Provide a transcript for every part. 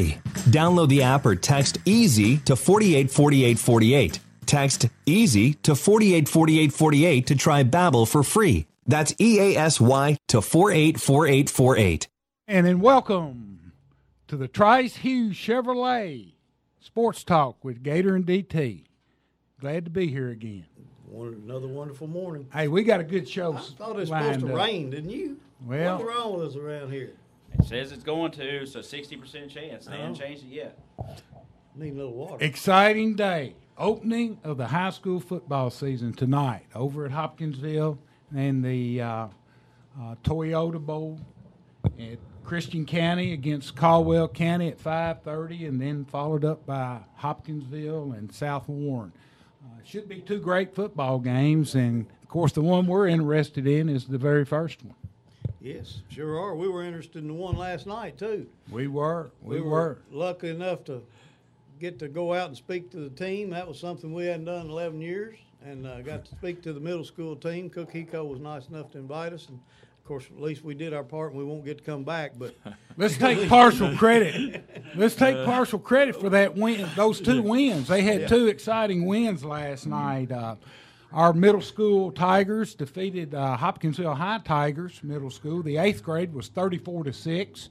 Download the app or text EASY to 484848. Text EASY to 484848 to try Babbel for free. That's EASY to 484848. And then welcome to the Trice Hughes Chevrolet Sports Talk with Gator and DT. Glad to be here again. Another wonderful morning. Hey, we got a good show. I thought it was supposed to rain, didn't you? Well, what's wrong with us around here? It says it's going to, so 60% chance. They haven't changed it yet. Need a little water. Exciting day. Opening of the high school football season tonight over at Hopkinsville and the Toyota Bowl at Christian County against Caldwell County at 5:30, and then followed up by Hopkinsville and South Warren. Should be two great football games, and, of course, the one we're interested in is the very first one. Yes, sure are. We were interested in the one last night, too. We were. Lucky enough to get to go out and speak to the team. That was something we hadn't done in 11 years, and got to speak to the middle school team. Cook Hico was nice enough to invite us, and, of course, at least we did our part, and we won't get to come back. But let's take partial credit. Let's take partial credit for that win. Those two wins. They had two exciting wins last night. Our middle school Tigers defeated Hopkinsville High Tigers middle school. The 8th grade was 34-6,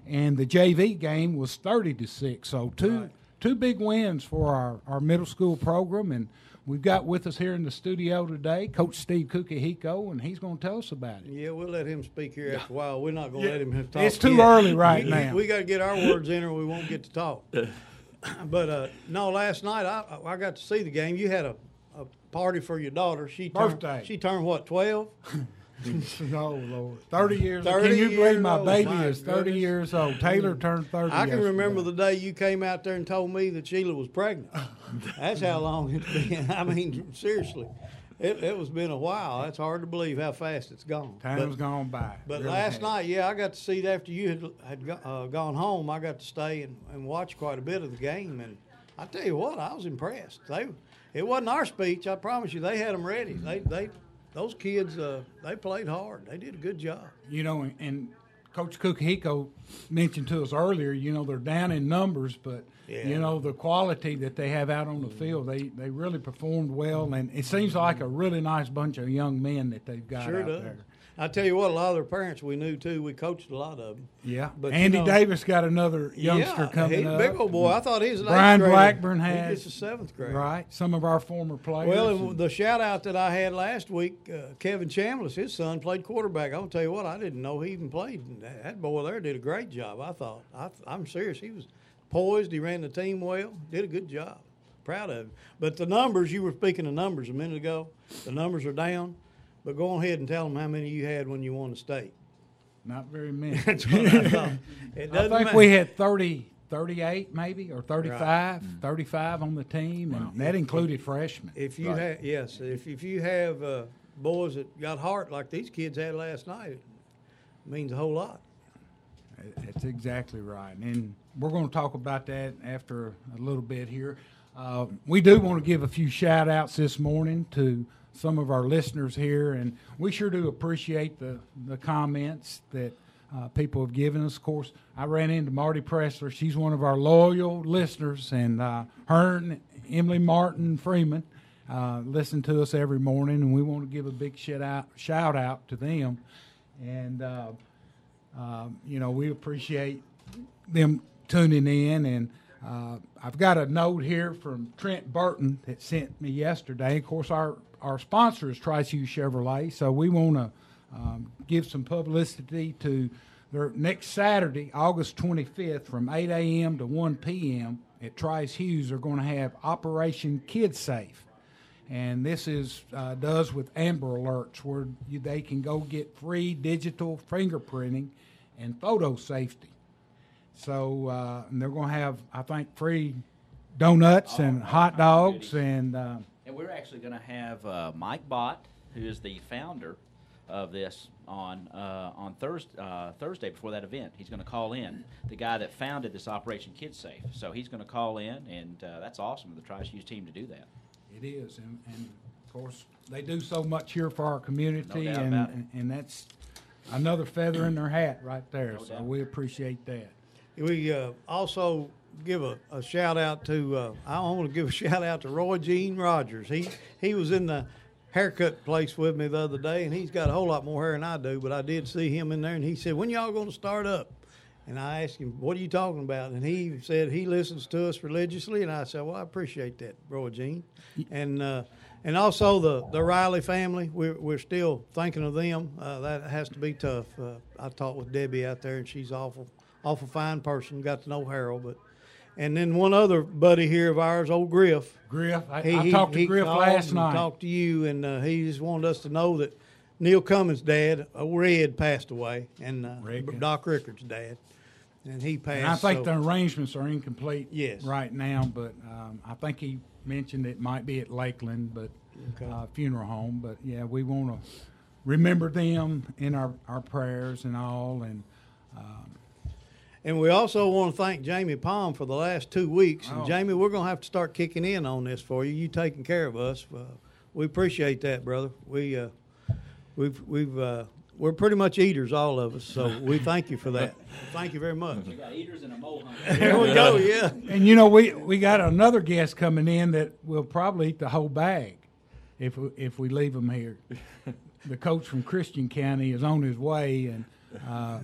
and the JV game was 30-6. So two big wins for our middle school program, and we've got with us here in the studio today Coach Steve Kukihiko, and he's going to tell us about it. Yeah, we'll let him speak here after a while. We're not going to let him talk. It's too early right now. We got to get our words in, or we won't get to talk. But no, last night I got to see the game. You had a party for your daughter. She turned what, 12? No, Lord. 30 years. 30 Can you believe my old. baby My is 30 years old? Taylor turned 30 I can remember yesterday. the day you came out there and told me that Sheila was pregnant. That's how long it's been. I mean, seriously. It was been a while. That's hard to believe how fast it's gone. Time's gone by. But really last night, I got to see it after you had gone home. I got to stay and watch quite a bit of the game. And I tell you what, I was impressed. It wasn't our speech. I promise you, they had them ready. Those kids, they played hard. They did a good job. You know, and Coach Kukihiko mentioned to us earlier, they're down in numbers, but, the quality that they have out on the field, they really performed well. And it seems like a really nice bunch of young men that they've got out there. I tell you what, a lot of their parents we knew, too. We coached a lot of them. Yeah. But Andy Davis got another youngster coming up. He's a big old boy. I thought he was an Brian 8th grader. Blackburn has. He's a 7th grader. Right. Some of our former players. Well, and the shout-out that I had last week, Kevin Chambliss, his son, played quarterback. I'm going to tell you what, I didn't know he even played. That boy there did a great job, I thought. I'm serious. He was poised. He ran the team well. Did a good job. Proud of him. But the numbers, you were speaking of numbers a minute ago. The numbers are down. But go ahead and tell them how many you had when you won the state. Not very many. That's what I thought. I think we had 38 maybe, or 35, right. 35 on the team, and that included freshmen. If you if you have boys that got heart like these kids had last night, it means a whole lot. That's exactly right, and we're going to talk about that after a little bit here. We do want to give a few shout-outs this morning to some of our listeners here, and we sure do appreciate the comments that people have given us. Of course, I ran into Marty Pressler. She's one of our loyal listeners, and her and Emily Martin Freeman listen to us every morning, and we want to give a big shout out to them. And, we appreciate them tuning in. And I've got a note here from Trent Burton that sent me yesterday. Of course, our sponsor is Trice Hughes Chevrolet, so we want to give some publicity to their next Saturday, August 25th, from 8 a.m. to 1 p.m. at Trice Hughes. They're going to have Operation Kid Safe, and this does with Amber Alerts, where they can go get free digital fingerprinting and photo safety. So and they're going to have, I think, free donuts and hot dogs and. And we're actually going to have Mike Bott, who is the founder of this, on Thursday before that event. He's going to call in, the guy that founded this Operation Kid Safe. So he's going to call in, and that's awesome of the Trice Hughes team to do that. It is, and of course they do so much here for our community, No doubt about it. and that's another feather in their hat right there. No so doubt. we appreciate that. We also give a shout out to I want to give a shout out to Roy Gene Rogers. He was in the haircut place with me the other day, and he's got a whole lot more hair than I do, but I did see him in there, and he said, "When y'all going to start up?" And I asked him, "What are you talking about?" And he said he listens to us religiously, and I said, "Well, I appreciate that, Roy Gene." And also the Riley family, we're still thinking of them. That has to be tough. I talked with Debbie out there, and she's awful fine person. Got to know Harold, and then one other buddy here of ours, old Griff. I talked to Griff last night. Talked to you, and he just wanted us to know that Neil Cummins' dad, Red, passed away, and Doc Rickard's dad, and he passed. And I think the arrangements are incomplete Yes. right now, but I think he mentioned it might be at Lakeland, but funeral home. But, yeah, we want to remember them in our prayers and all, and we also want to thank Jamie Palm for the last 2 weeks. And Jamie, we're going to have to start kicking in on this for you. You taking care of us. We appreciate that, brother. We're pretty much eaters, all of us. So we thank you for that. Thank you very much. We got eaters and a mohawk. There we go. Yeah. And we got another guest coming in that will probably eat the whole bag if we leave him here. The coach from Christian County is on his way, and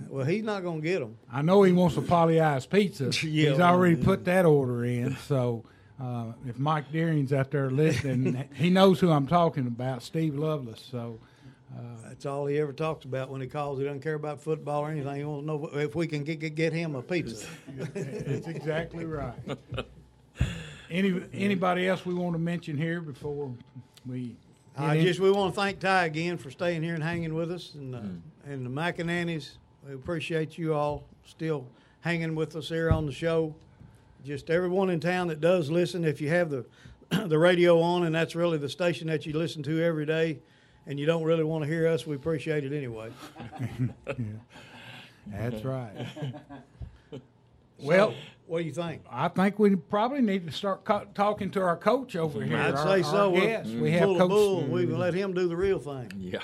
well, he's not going to get them. I know he wants a poly-ice pizza. Yeah. He's already put that order in. So if Mike Deering's out there listening, he knows who I'm talking about, Steve Lovelace. So that's all he ever talks about when he calls. He doesn't care about football or anything. He wants to know if we can get him a pizza. That's exactly right. Anybody else we want to mention here before we? We want to thank Ty again for staying here and hanging with us, and the McEnannys. We appreciate you all still hanging with us here on the show. Just everyone in town that does listen, if you have the radio on, and that's really the station that you listen to every day, and you don't really want to hear us, we appreciate it anyway. Yeah. That's right. Well, what do you think? I think we probably need to start talking to our coach over here. I'd say so. We have full Coach. of bull. We can let him do the real thing. Yeah.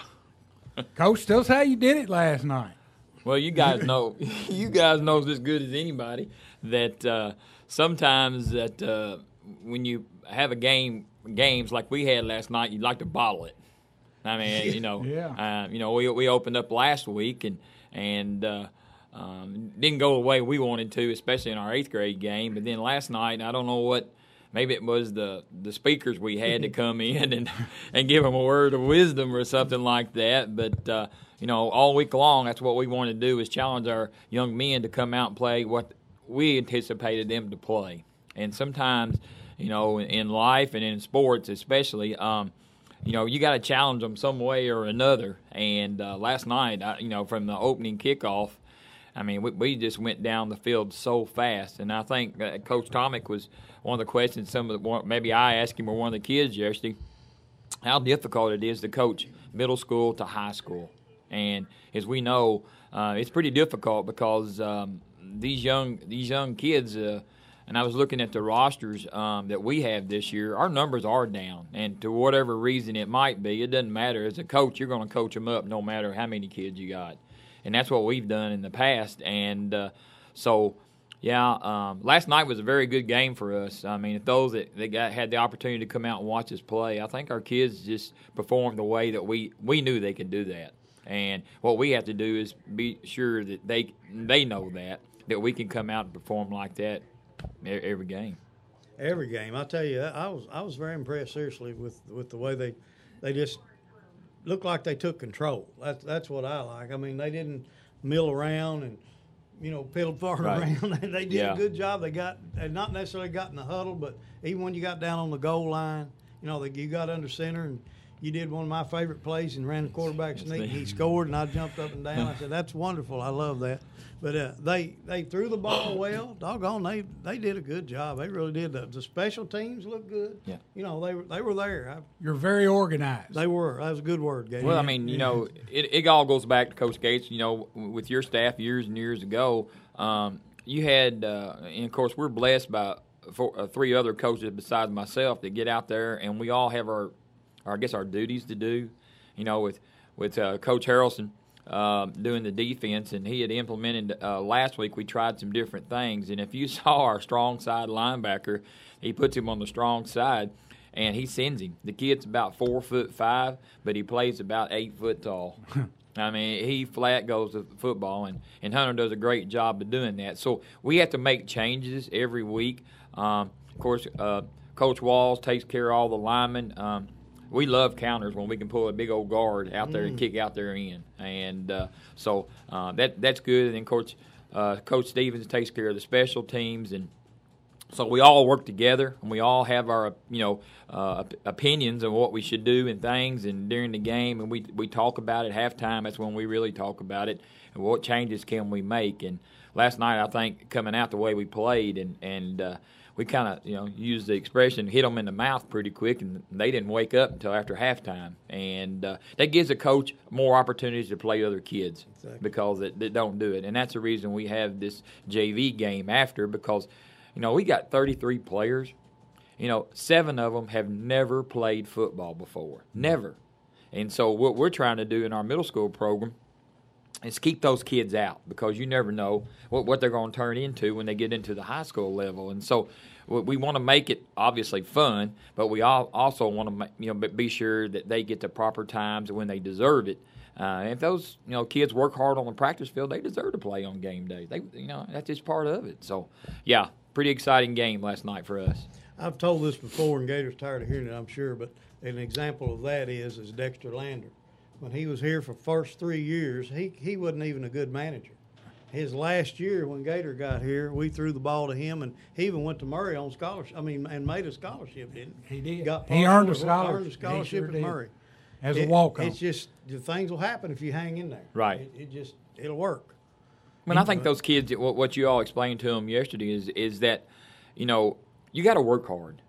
Coach, tell us how you did it last night. Well, you guys know, as good as anybody that sometimes that when you have games like we had last night, you'd like to bottle it. I mean, we opened up last week and didn't go the way we wanted to, especially in our 8th grade game. But then last night, I don't know what. Maybe it was the speakers we had to come in and give them a word of wisdom or something like that. But, all week long, that's what we wanted to do is challenge our young men to come out and play what we anticipated them to play. And sometimes, in life and in sports especially, you got to challenge them some way or another. And last night, from the opening kickoff, I mean, we just went down the field so fast. And I think Coach Tomek was one of the questions maybe I asked him or one of the kids yesterday, how difficult it is to coach middle school to high school. And as we know, it's pretty difficult because these young kids, and I was looking at the rosters that we have this year, our numbers are down. And to whatever reason it might be, it doesn't matter. As a coach, you're going to coach them up no matter how many kids you got. And that's what we've done in the past. And last night was a very good game for us. I mean, if those that had the opportunity to come out and watch us play, I think our kids just performed the way that we knew they could do that. And what we have to do is be sure that they know that we can come out and perform like that every game. Every game, I tell you, I was very impressed seriously with the way they just looked like they took control. That's what I like. I mean, they didn't mill around and piddle fart around. They did a good job. They not necessarily got in the huddle, but even when you got down on the goal line, you got under center and you did one of my favorite plays and ran the quarterback sneak. And he scored, and I jumped up and down. I said, "That's wonderful. I love that." But they threw the ball well. Doggone, they did a good job. They really did. The special teams looked good. Yeah. They were there. You're very organized. They were. That was a good word, Gator. Well, I mean, it all goes back to Coach Gates. With your staff years and years ago, you had, and of course, we're blessed by 3 other coaches besides myself that get out there, and we all have our duties to do. With Coach Harrelson doing the defense, and he had implemented last week. We tried some different things, and if you saw our strong side linebacker, he puts him on the strong side, and he sends him. The kid's about 4'5", but he plays about 8 foot tall. I mean, he flat goes to football, and Hunter does a great job of doing that. So we have to make changes every week. Of course, Coach Walls takes care of all the linemen. We love counters when we can pull a big old guard out there and kick out there in. And so that's good. And then Coach Stevens takes care of the special teams. And so we all work together, and we all have our, opinions on what we should do and things, and during the game, and we talk about it. Halftime, that's when we really talk about it, and what changes can we make. And last night, I think, coming out the way we played, and we kind of, used the expression, hit them in the mouth pretty quick, and they didn't wake up until after halftime. And that gives a coach more opportunities to play other kids because they don't do it. And that's the reason we have this JV game after, because we got 33 players. 7 of them have never played football before. Never. And so what we're trying to do in our middle school program is keep those kids out, because you never know what they're going to turn into when they get into the high school level. And so we want to make it obviously fun, but we also want to be sure that they get the proper times when they deserve it. And if those kids work hard on the practice field, they deserve to play on game day. That's just part of it. So yeah, pretty exciting game last night for us. I've told this before, and Gator's tired of hearing it, I'm sure, but an example of that is Dexter Lander. When he was here for first 3 years, he wasn't even a good manager. His last year, when Gator got here, we threw the ball to him, and he even went to Murray on scholarship. And made a scholarship, didn't he? He did. He earned a scholarship. scholarship. Scholarship He at sure Murray. As a walk-on. It's just things will happen if you hang in there. Right. It'll work. I think those kids, what you all explained to them yesterday is that, you got to work hard.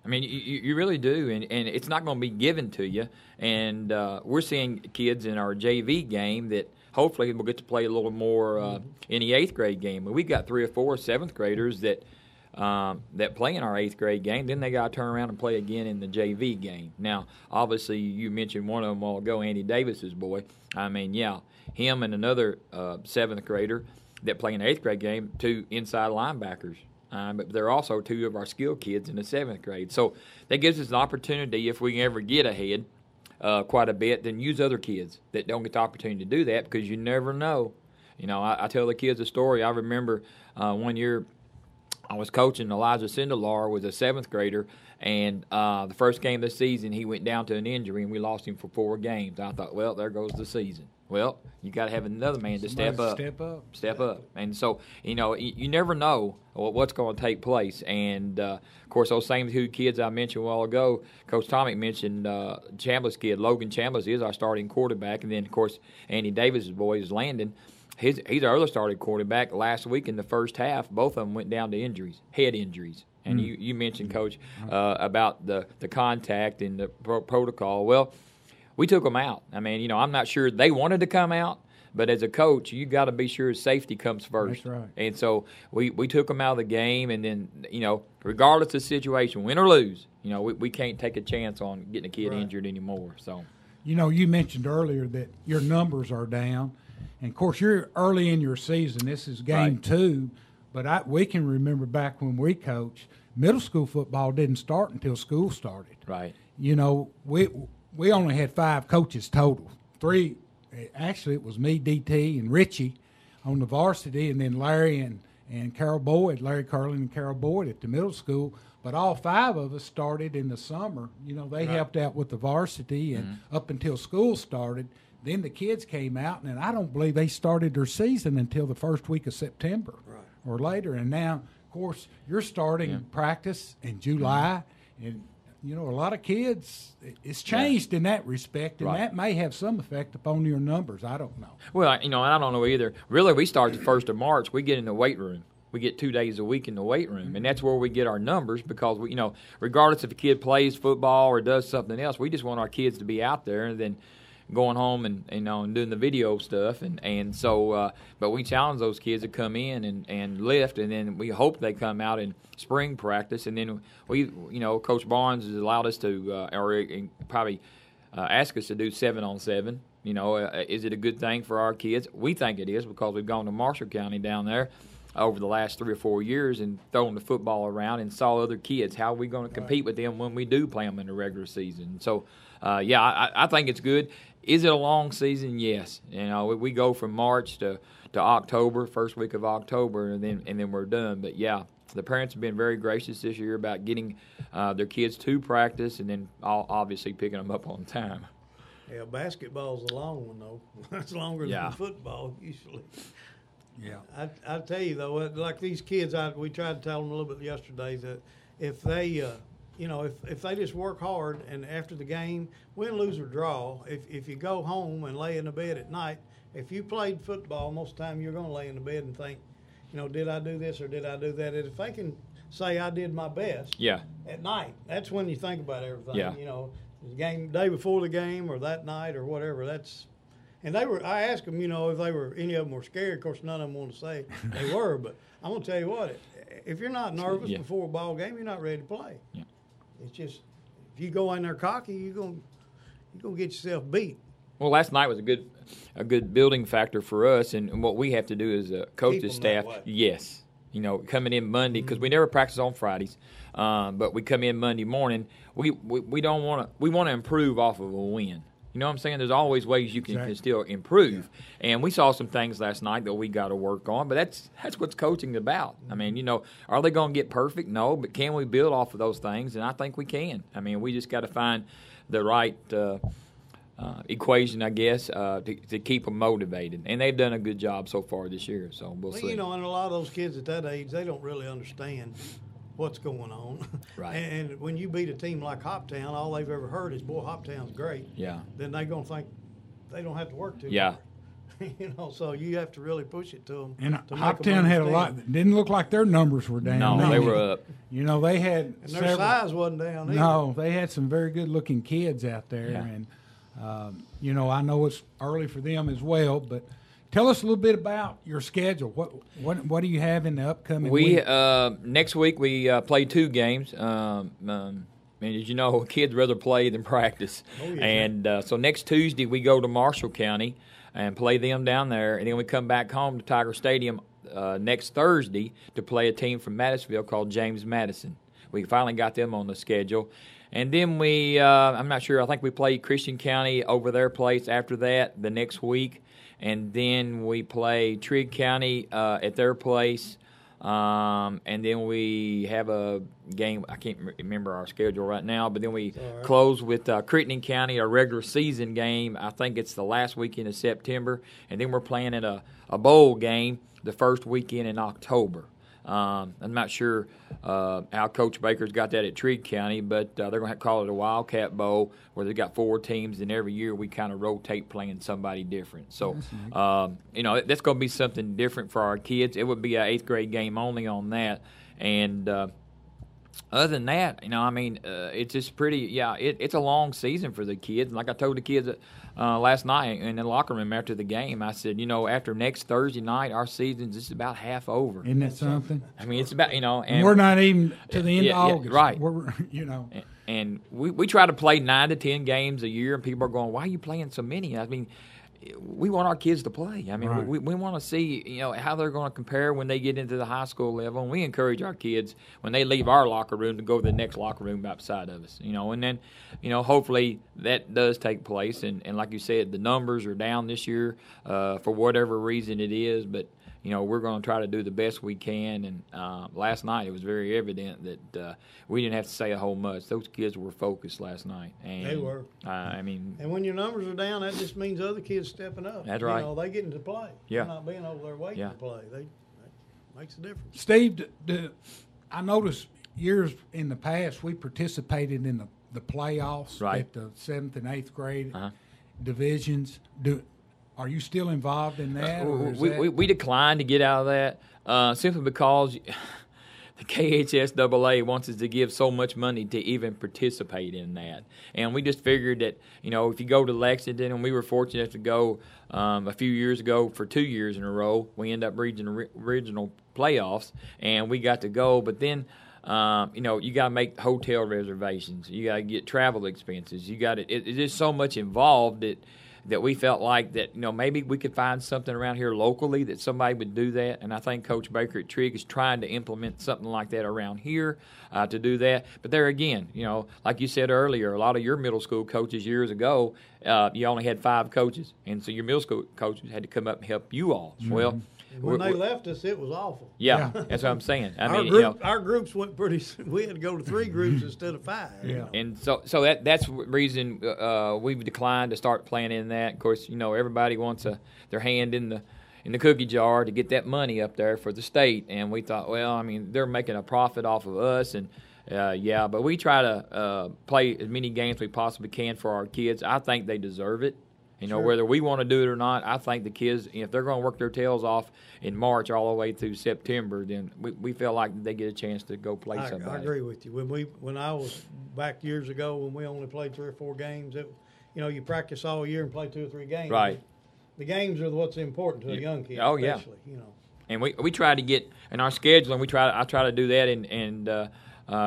I mean, you really do, and it's not going to be given to you. And we're seeing kids in our JV game that hopefully we'll get to play a little more in the 8th grade game. We've got 3 or 4 7th graders that play in our 8th grade game. Then they got to turn around and play again in the JV game. Now, obviously, you mentioned one of them a while ago, Andy Davis's boy. I mean, yeah, him and another 7th grader that play in the 8th grade game, 2 inside linebackers. But there are also 2 of our skill kids in the 7th grade. So that gives us an opportunity, if we ever get ahead quite a bit, then use other kids that don't get the opportunity to do that, because you never know. I tell the kids a story. I remember one year I was coaching. Elijah Sindelar was a 7th grader, and the first game of the season he went down to an injury, and we lost him for 4 games. I thought, well, there goes the season. Well, you got to have another man to step up. Step up. And so, you never know what's going to take place. And, of course, those same 2 kids I mentioned a while ago, Coach Tomek mentioned Chambliss' kid. Logan Chambliss is our starting quarterback. And then, of course, Andy Davis's boy is Landon. He's our other starting quarterback. Last week in the first half, both of them went down to injuries, head injuries. And you mentioned, Coach, about the contact and the protocol. Well, we took them out. I mean, I'm not sure they wanted to come out, but as a coach, you got to be sure safety comes first. That's right. And so we took them out of the game, and then, regardless of the situation, win or lose, we can't take a chance on getting a kid injured anymore. So, you mentioned earlier that your numbers are down, and of course you're early in your season. This is game 2, but we can remember back when we coached, middle school football didn't start until school started. Right. We only had 5 coaches total. 3, actually it was me, DT, and Richie on the varsity, and then Larry and Carol Boyd, Larry Carlin and Carol Boyd at the middle school. But all 5 of us started in the summer. They helped out with the varsity, and up until school started. Then the kids came out, and I don't believe they started their season until the first week of September or later. And now, of course, you're starting practice in July, and a lot of kids, it's changed in that respect, and that may have some effect upon your numbers. I don't know. Well, and I don't know either. Really, we start the 1st of March. We get in the weight room. We get 2 days a week in the weight room, and that's where we get our numbers, because we, regardless if a kid plays football or does something else, we just want our kids to be out there, and then going home and and doing the video stuff, and so but we challenge those kids to come in and lift, and then we hope they come out in spring practice, and then we Coach Barnes has allowed us to or probably ask us to do 7-on-7 You know, is it a good thing for our kids? We think it is because we've gone to Marshall County down there over the last 3 or 4 years and thrown the football around and saw other kids. How are we going to compete with them when we do play them in the regular season? So, I think it's good. Is it a long season? Yes. You know, we go from March to October, first week of October, and then we're done. But, yeah, the parents have been very gracious this year about getting their kids to practice and then obviously picking them up on time. Yeah, basketball's a long one, though. It's longer than football usually. Yeah. I tell you, though, like these kids, we tried to tell them a little bit yesterday that if they if they just work hard and after the game, win, lose, or draw, if you go home and lay in the bed at night, if you played football, most of the time you're going to lay in the bed and think, did I do this or did I do that? And if they can say I did my best at night, that's when you think about everything. Yeah. The game day before the game or that night or whatever. And I asked them, if they were, any of them were scared. Of course, none of them want to say they were, but I'm going to tell you what, if you're not nervous before a ball game, you're not ready to play. Yeah. It's just, if you go in there cocky, you're going to get yourself beat. Well, last night was a good building factor for us, and what we have to do as a coaching staff, yes, coming in Monday because we never practice on Fridays, but we come in Monday morning. We want to improve off of a win. You know what I'm saying? There's always ways you can still improve, and we saw some things last night that we got to work on. But that's what coaching is about. I mean, are they going to get perfect? No, but can we build off of those things? And I think we can. I mean, we just got to find the right equation, I guess, to keep them motivated. And they've done a good job so far this year, so we'll see. And a lot of those kids at that age, they don't really understand what's going on. Right. And when you beat a team like Hoptown, all they've ever heard is, boy, Hoptown's great. Yeah. Then they're going to think they don't have to work too hard. So you have to really push it to them. And Hoptown had a lot. Didn't look like their numbers were down. No, they were up. They had and their size wasn't down either. No, they had some very good-looking kids out there. Yeah. And, I know it's early for them as well, but tell us a little bit about your schedule. What do you have in the upcoming week? Next week we play 2 games. And as you know, kids rather play than practice. Oh, yeah. And so next Tuesday we go to Marshall County and play them down there. And then we come back home to Tiger Stadium next Thursday to play a team from Madisonville called James Madison. We finally got them on the schedule. And then we, I'm not sure, I think we play Christian County over their place after that the next week. And then we play Trigg County at their place. And then we have a game, I can't remember our schedule right now, but then we close with Crittenden County, our regular season game. I think it's the last weekend of September. And then we're playing at a bowl game the first weekend in October. I'm not sure how Coach Baker's got that at Trigg County, but they're going to call it a Wildcat Bowl where they've got 4 teams, and every year we kind of rotate playing somebody different. So, that's going to be something different for our kids. It would be an 8th grade game only on that. And other than that, it's just pretty, it's a long season for the kids. And like I told the kids last night in the locker room after the game, I said, after next Thursday night, our season's just about half over. Isn't that something? I mean, it's about, and we're not even to the end of August. Right. We're, And we try to play 9 to 10 games a year, and people are going, why are you playing so many? I mean, we want our kids to play. I mean, we want to see, how they're going to compare when they get into the high school level. And we encourage our kids when they leave our locker room to go to the next locker room outside of us, And then, hopefully that does take place. And like you said, the numbers are down this year for whatever reason it is. But, we're going to try to do the best we can. And last night it was very evident that we didn't have to say a whole much. Those kids were focused last night. And, they were. And when your numbers are down, that just means other kids stepping up. That's right. They getting to play. Yeah. They're not being over there waiting to play. That makes a difference. Steve, I noticed years in the past we participated in the playoffs at the 7th and 8th grade divisions. Are you still involved in that? We declined to get out of that simply because the KHSAA wants us to give so much money to even participate in that. And we just figured that, if you go to Lexington, and we were fortunate to go a few years ago for 2 years in a row, we end up reaching regional playoffs, and we got to go. But then, you got to make hotel reservations. You got to get travel expenses. It's just so much involved that we felt like that, maybe we could find something around here locally that somebody would do that. And I think Coach Baker at Trigg is trying to implement something like that around here to do that. But there again, like you said earlier, a lot of your middle school coaches years ago, you only had 5 coaches. And so your middle school coaches had to come up and help you all. Mm-hmm. Well, when they left us, it was awful. Yeah, that's what I'm saying. Our groups went pretty. We had to go to 3 groups instead of 5. Yeah, and so that's the reason we've declined to start playing in that. Of course, everybody wants their hand in the cookie jar to get that money up there for the state, and we thought, well, they're making a profit off of us, and but we try to play as many games as we possibly can for our kids. I think they deserve it. Sure. Whether we want to do it or not, I think the kids, if they're going to work their tails off in March all the way through September, then we feel like they get a chance to go play somebody. I agree with you. When I was back years ago, when we only played 3 or 4 games, you practice all year and play 2 or 3 games. Right. The games are what's important to a young kid. Oh, especially, yeah. And we try to get in our schedule, and I try to do that in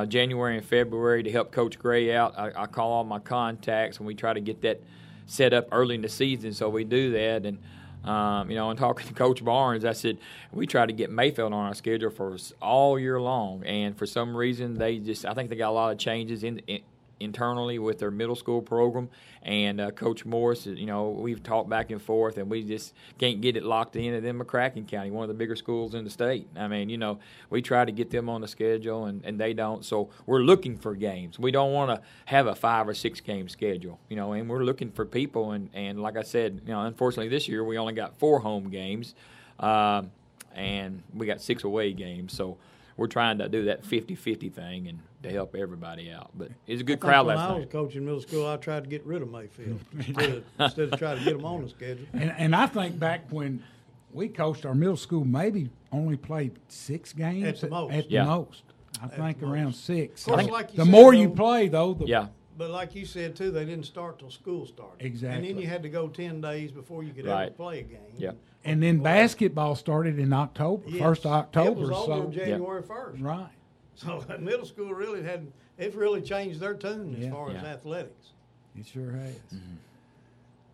January and February to help Coach Gray out. I call all my contacts, and we try to get that set up early in the season, so we do that. And and talking to Coach Barnes, I said we try to get Mayfield on our schedule for all year long, and for some reason I think they got a lot of changes internally with their middle school program. And Coach Morris, we've talked back and forth, and we just can't get it locked in at McCracken County, one of the bigger schools in the state. We try to get them on the schedule, and they don't. So we're looking for games. We don't want to have a 5 or 6 game schedule, and we're looking for people. And like I said, unfortunately this year we only got 4 home games, and we got 6 away games. So we're trying to do that 50-50 thing and to help everybody out. But it's a good crowd last night. When I was coaching middle school, I tried to get rid of Mayfield instead of trying to get them on the schedule. And I think back when we coached our middle school, maybe only played 6 games at the most. At the most. I think around 6. Of course, like you the said, more you play, though, But like you said, too, they didn't start till school started. Exactly. And then you had to go 10 days before you could ever play a game. Yeah. And then basketball started in October, 1st of October. It was over January 1st. Right. So middle school really changed their tune as far as athletics. It sure has. Mm-hmm.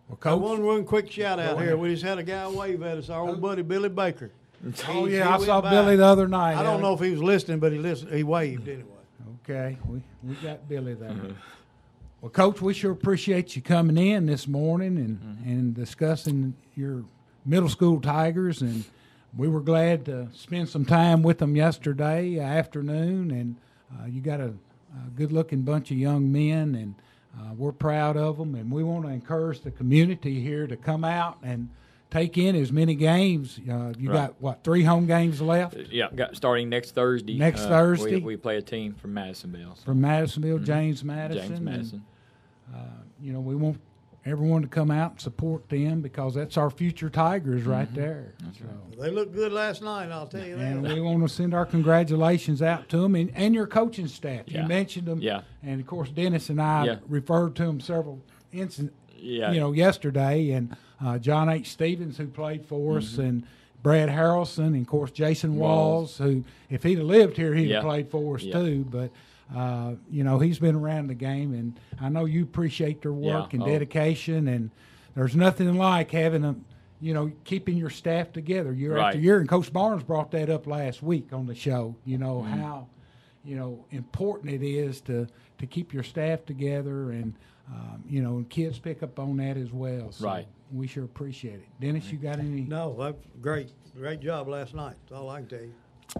Well, Coach, Coach, one quick shout out here. We just had a guy wave at us, our old buddy Billy Baker. I saw Billy the other night. I don't know if he was listening, but he waved anyway. Okay, we got Billy there. Mm-hmm. Well, Coach, we sure appreciate you coming in this morning and discussing your middle school Tigers, and we were glad to spend some time with them yesterday afternoon, and you got a good-looking bunch of young men, and we're proud of them, and we want to encourage the community here to come out and take in as many games. You got, 3 home games left? Yeah, starting next Thursday. Thursday. We play a team from Madisonville. So. From Madisonville, James Madison. James Madison. And, we want everyone to come out and support them because that's our future Tigers right there. That's right. They looked good last night, I'll tell you that. And we want to send our congratulations out to them and your coaching staff. Yeah. You mentioned them. Yeah. And, of course, Dennis and I referred to them several instances, yesterday. And John H. Stevens, who played for us, and Brad Harrelson, and, of course, Jason Walls, who, if he'd have lived here, he'd have played for us too. But, he's been around the game, and I know you appreciate their work and dedication, and there's nothing like having them, keeping your staff together year after year. And Coach Barnes brought that up last week on the show, how, important it is to keep your staff together, and, kids pick up on that as well. So we sure appreciate it. Dennis, you got any? No, that's great job last night. That's all I can tell you.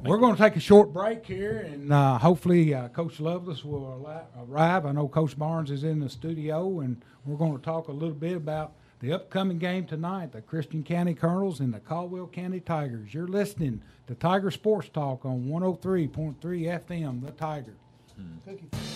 We're going to take a short break here, and hopefully Coach Lovelace will arrive. I know Coach Barnes is in the studio, and we're going to talk a little bit about the upcoming game tonight, the Christian County Colonels and the Caldwell County Tigers. You're listening to Tiger Sports Talk on 103.3 FM, The Tiger.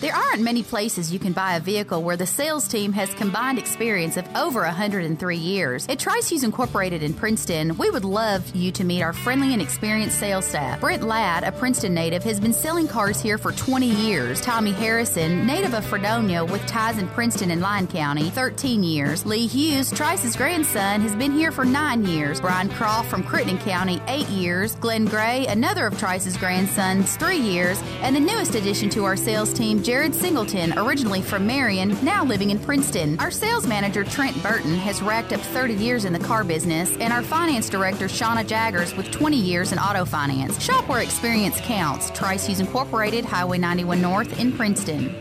There aren't many places you can buy a vehicle where the sales team has combined experience of over 103 years. At Trice Hughes Incorporated in Princeton, we would love you to meet our friendly and experienced sales staff. Brent Ladd, a Princeton native, has been selling cars here for 20 years. Tommy Harrison, native of Fredonia with ties in Princeton and Lyon County, 13 years. Lee Hughes, Trice's grandson, has been here for 9 years. Brian Croft from Crittenden County, 8 years. Glenn Gray, another of Trice's grandsons, 3 years. And the newest addition to our our sales team, Jared Singleton, originally from Marion, now living in Princeton. Our sales manager, Trent Burton, has racked up 30 years in the car business, and our finance director, Shauna Jaggers, with 20 years in auto finance. Shop where experience counts. Trice Hughes Incorporated, Highway 91 North in Princeton.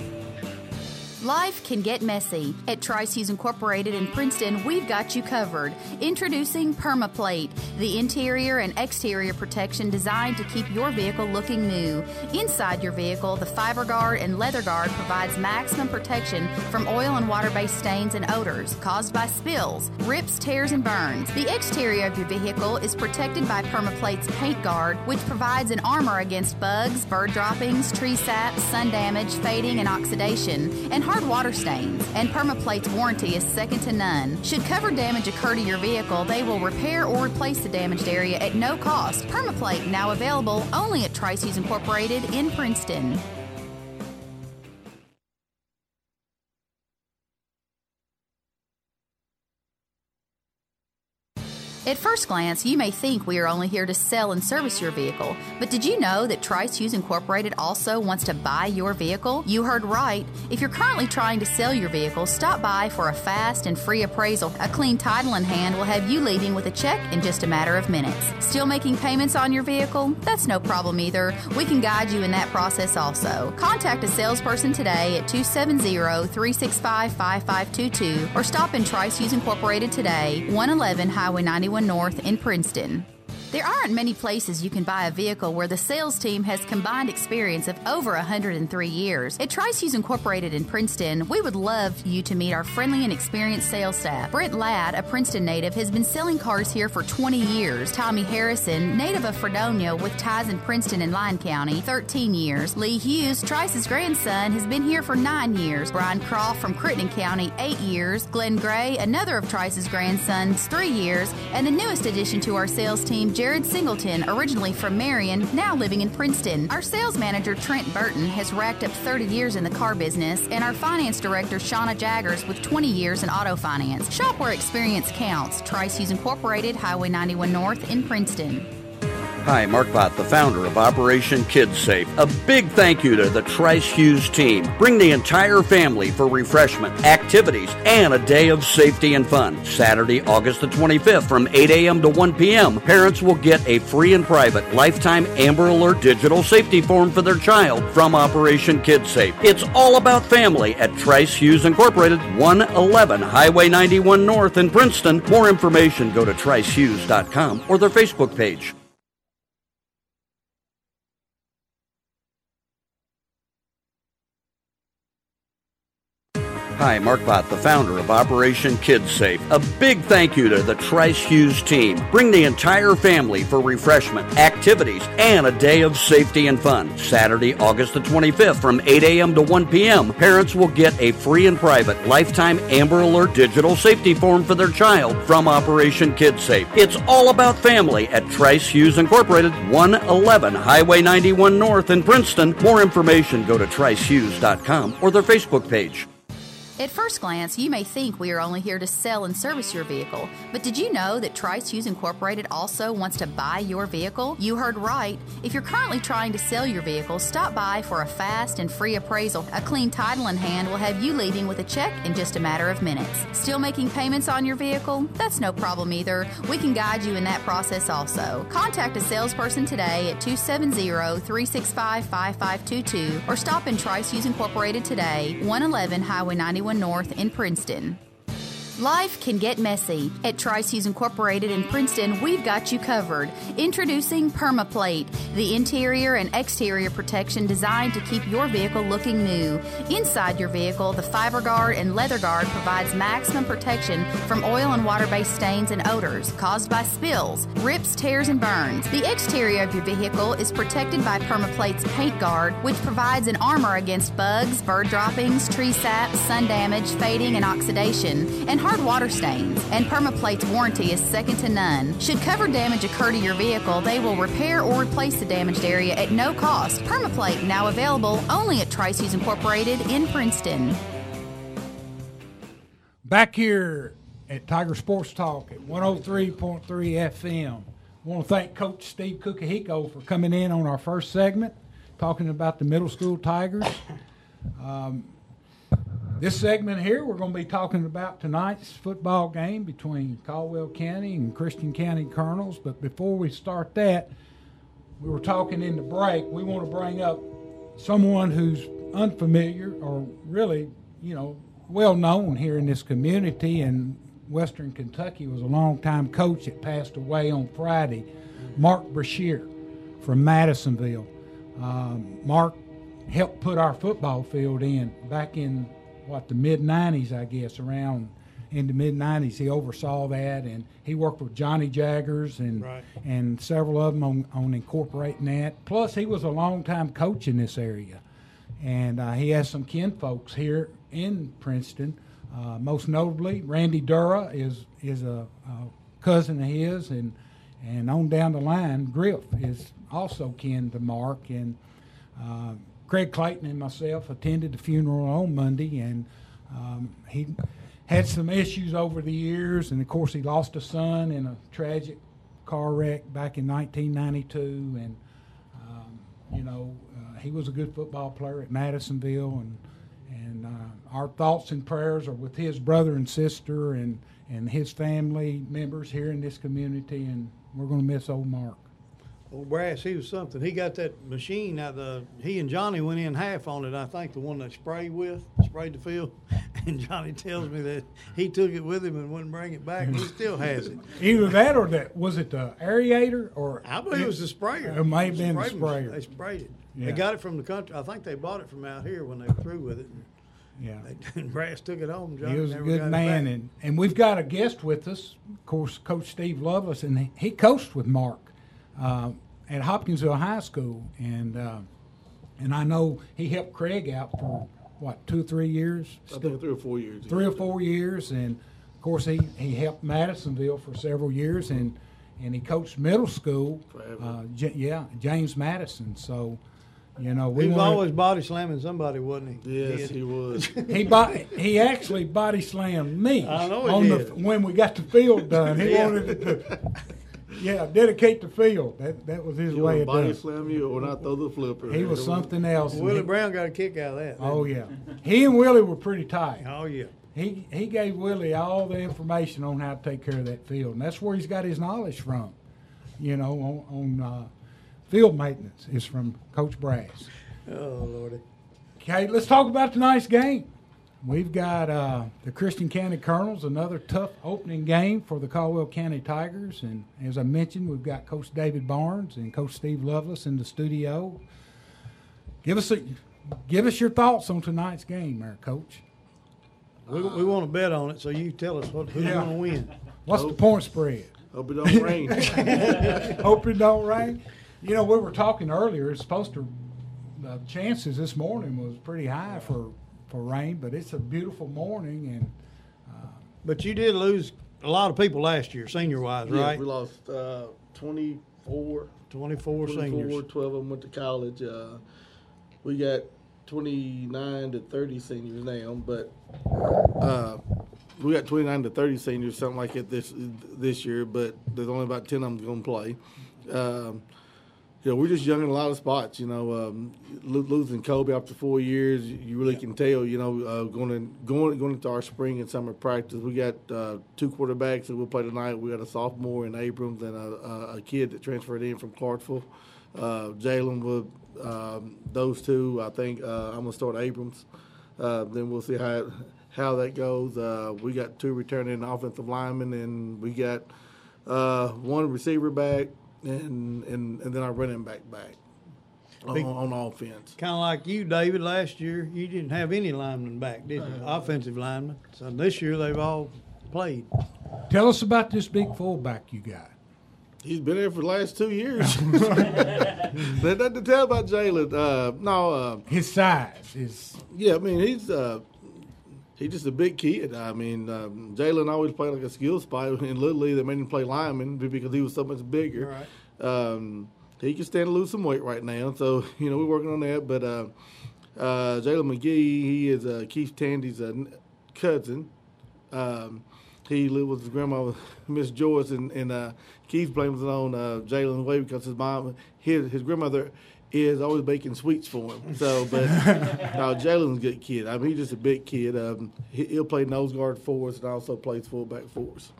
Life can get messy. At Trice Hughes Incorporated in Princeton, we've got you covered. Introducing PermaPlate, the interior and exterior protection designed to keep your vehicle looking new. Inside your vehicle, the Fiber Guard and Leather Guard provides maximum protection from oil and water-based stains and odors caused by spills, rips, tears, and burns. The exterior of your vehicle is protected by PermaPlate's Paint Guard, which provides an armor against bugs, bird droppings, tree sap, sun damage, fading, and oxidation, and hard water stains. And PermaPlate's warranty is second to none. Should cover damage occur to your vehicle, they will repair or replace the damaged area at no cost. PermaPlate now available only at Trice Hughes Incorporated in Princeton. At first glance, you may think we are only here to sell and service your vehicle, but did you know that Trice Hughes Incorporated also wants to buy your vehicle? You heard right. If you're currently trying to sell your vehicle, stop by for a fast and free appraisal. A clean title in hand will have you leaving with a check in just a matter of minutes. Still making payments on your vehicle? That's no problem either. We can guide you in that process also. Contact a salesperson today at 270-365-5522 or stop in Trice Hughes Incorporated today, 111 Highway 91 North in Princeton. There aren't many places you can buy a vehicle where the sales team has combined experience of over 103 years. At Trice Hughes Incorporated in Princeton, we would love you to meet our friendly and experienced sales staff. Brent Ladd, a Princeton native, has been selling cars here for 20 years. Tommy Harrison, native of Fredonia with ties in Princeton and Lyon County, 13 years. Lee Hughes, Trice's grandson, has been here for 9 years. Brian Croft from Crittenden County, 8 years. Glenn Gray, another of Trice's grandsons, 3 years. And the newest addition to our sales team, Jared Singleton, originally from Marion, now living in Princeton. Our sales manager, Trent Burton, has racked up 30 years in the car business, and our finance director, Shauna Jaggers, with 20 years in auto finance. Shop where experience counts. Trice Hughes Incorporated, Highway 91 North in Princeton. Hi, Mark Bott, the founder of Operation Kids Safe. A big thank you to the Trice Hughes team. Bring the entire family for refreshment, activities, and a day of safety and fun. Saturday, August the 25th from 8 a.m. to 1 p.m. Parents will get a free and private lifetime Amber Alert digital safety form for their child from Operation Kids Safe. It's all about family at Trice Hughes Incorporated, 111 Highway 91 North in Princeton. More information, go to tricehughes.com or their Facebook page. Hi, Mark Bott, the founder of Operation Kids Safe. A big thank you to the Trice Hughes team. Bring the entire family for refreshment, activities, and a day of safety and fun. Saturday, August the 25th from 8 a.m. to 1 p.m. Parents will get a free and private lifetime Amber Alert digital safety form for their child from Operation Kids Safe. It's all about family at Trice Hughes Incorporated, 111 Highway 91 North in Princeton. More information, go to tricehughes.com or their Facebook page. At first glance, you may think we are only here to sell and service your vehicle, but did you know that Trice Hughes Incorporated also wants to buy your vehicle? You heard right. If you're currently trying to sell your vehicle, stop by for a fast and free appraisal. A clean title in hand will have you leaving with a check in just a matter of minutes. Still making payments on your vehicle? That's no problem either. We can guide you in that process also. Contact a salesperson today at 270-365-5522 or stop in Trice Hughes Incorporated today, 111 Highway 91 North in Princeton. Life can get messy. At Trice Hughes Incorporated in Princeton, we've got you covered. Introducing PermaPlate, the interior and exterior protection designed to keep your vehicle looking new. Inside your vehicle, the Fiber Guard and Leather Guard provides maximum protection from oil and water-based stains and odors caused by spills, rips, tears, and burns. The exterior of your vehicle is protected by PermaPlate's Paint Guard, which provides an armor against bugs, bird droppings, tree sap, sun damage, fading, and oxidation, and hard water stains. And PermaPlate's warranty is second to none. Should cover damage occur to your vehicle, they will repair or replace the damaged area at no cost. PermaPlate now available only at Trice Hughes Incorporated in Princeton. Back here at Tiger Sports Talk at 103.3 FM. I want to thank Coach Steve Kukahiko for coming in on our first segment. talking about the middle school Tigers. This segment here, we're going to be talking about tonight's football game between Caldwell County and Christian County Colonels. But before we start that, we were talking in the break. We want to bring up someone who's unfamiliar or really, well known here in this community in Western Kentucky. Was a longtime coach that passed away on Friday, Mark Brashear from Madisonville. Mark helped put our football field in back in the mid-'90s, I guess, around in the mid-'90s. He oversaw that, and he worked with Johnny Jaggers and several of them on incorporating that. Plus, he was a longtime coach in this area, and he has some kinfolks here in Princeton. Most notably, Randy Dura is a cousin of his, and on down the line, Griff is also kin to Mark, and Craig Clayton and myself attended the funeral on Monday, and he had some issues over the years, and of course he lost a son in a tragic car wreck back in 1992, and he was a good football player at Madisonville, and our thoughts and prayers are with his brother and sister and his family members here in this community, and we're going to miss old Mark. Old Brass, he was something. He got that machine he and Johnny went in half on it, I think, the one they sprayed the field. And Johnny tells me that he took it with him and wouldn't bring it back, and he still has it. Either that or was it the aerator? Or I believe it was the sprayer. It may have been the sprayer. They sprayed it. Yeah. They got it from the country. I think they bought it from out here when they were through with it. Yeah. And Brass took it home. Johnny he was a never good got it man, back. and we've got a guest with us, of course, Coach Steve Lovelace, and he coached with Mark at Hopkinsville High School, and I know he helped Craig out for 2 or 3 years. I think 3 or 4 years. 3 or 4 years, and of course he helped Madisonville for several years, and he coached middle school. James Madison. So. He was always body slamming somebody, wasn't he? Yes, he was. He actually body slammed me. I know he did. When we got the field done. He wanted to dedicate the field. That was his way of doing it. Body slam you or not throw the flipper. He was something else. Willie Brown got a kick out of that. Oh, yeah. He and Willie were pretty tight. Oh, yeah. He gave Willie all the information on how to take care of that field, and that's where he's got his knowledge from, on field maintenance is from Coach Brass. Oh, Lordy. Okay, let's talk about tonight's game. We've got the Christian County Colonels, another tough opening game for the Caldwell County Tigers. And as I mentioned, we've got Coach David Barnes and Coach Steve Lovelace in the studio. Give us your thoughts on tonight's game there, Coach. We want to bet on it, so you tell us who's going to win. What's the point spread? Hope it don't rain. Hope it don't rain. We were talking earlier. It's supposed to. The chances this morning was pretty high for rain, but it's a beautiful morning. And but you did lose a lot of people last year, senior-wise, Yeah, right? we lost 24 seniors. 12 of them went to college. We got 29 to 30 seniors now, but we got 29 to 30 seniors, something like it this year, but there's only about 10 of them going to play. We're just young in a lot of spots. Losing Kobe after 4 years, you really can tell. Going into our spring and summer practice, we got 2 quarterbacks that will play tonight. We got a sophomore in Abrams and a kid that transferred in from Clarksville. Jalen would. Those two, I think I'm gonna start Abrams. Then we'll see how that goes. We got 2 returning offensive linemen, and we got 1 receiver back. And then our running back on offense. Kind of like you, David, last year, you didn't have any linemen back, did you? Offensive linemen. So this year they've all played. Tell us about this big fullback you got. He's been there for the last 2 years. There's nothing to tell about Jalen. His size is. Yeah, I mean he's just a big kid. I mean, Jalen always played like a skill spot. In Little League, they made him play lineman because he was so much bigger. Right. He can stand to lose some weight right now, so we're working on that. But Jalen McGee, he is Keith Tandy's cousin. He lived with his grandma, Miss Joyce, and Keith blames it on Jalen way because his grandmother is always baking sweets for him. So, but no, Jalen's a good kid. I mean, he's just a big kid. He'll play nose guard for us and also plays fullback for us.